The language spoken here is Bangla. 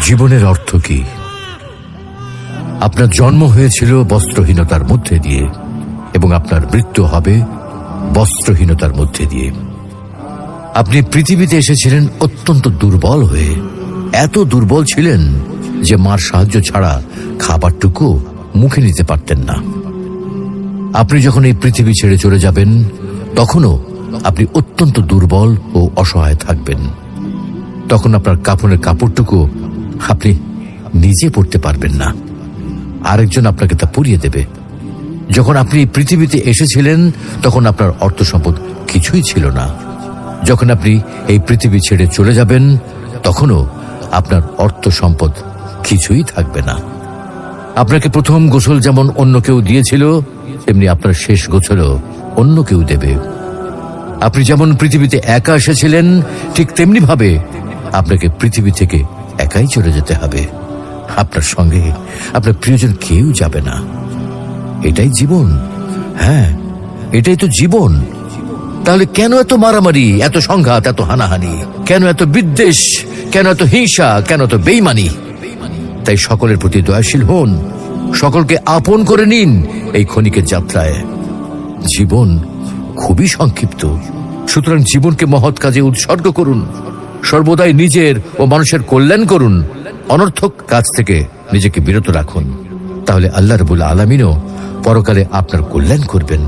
জীবনের অর্থ কি? আপনার জন্ম হয়েছিল বস্ত্রহীনতার মধ্যে দিয়ে এবং আপনার মৃত্যু হবে বস্ত্রহীনতার মধ্যে দিয়ে। আপনি পৃথিবীতে এসেছিলেন অত্যন্ত দুর্বল হয়ে। এত দুর্বল ছিলেন যে মার সাহায্য ছাড়া খাবারটুকু মুখে নিতে পারতেন না। আপনি যখন এই পৃথিবী ছেড়ে চলে যাবেন তখনও আপনি অত্যন্ত দুর্বল ও অসহায় থাকবেন। তখন আপনার কাফনের কাপড়টুকু আপনি নিজে পরতে পারবেন না, আরেকজন আপনাকে তা পরিয়ে দেবে। যখন আপনি পৃথিবীতে এসেছিলেন তখন আপনার অর্থ সম্পদ কিছুই ছিল না। যখন আপনি এই পৃথিবী ছেড়ে চলে যাবেন তখনও আপনার অর্থ সম্পদ কিছুই থাকবে না। আপনাকে প্রথম গোসল যেমন অন্য কেউ দিয়েছিল, তেমনি আপনার শেষ গোসলও অন্য কেউ দেবে। আপনি যেমন পৃথিবীতে একা এসেছিলেন, ঠিক তেমনি ভাবে আপনাকে পৃথিবী থেকে একাই চলে যেতে হবে। আপনার সঙ্গে আপনার প্রিয়জন কেউ যাবে না। এটাই জীবন। হ্যাঁ, এটাই তো জীবন। তাহলে কেন এত মারামারি, এত সংঘাত, এত হানাহানি? কেন এত বিদ্বেষ? কেন এত হিংসা? কেন এত বেইমানি? তাই সকলের প্রতি দয়াশীল হন, সকলকে আপন করে নিন এই ক্ষণিকের যাত্রায়। জীবন খুবই সংক্ষিপ্ত, সুতরাং জীবনকে মহৎ কাজে উৎসর্গ করুন। সর্বদাই নিজের ও মানুষের কল্যাণ করুন। অনর্থক কাজ থেকে নিজেকে বিরত রাখুন। তাহলে আল্লাহ রাব্বুল আলামিনও পরকালে আপনার কল্যাণ করবেন।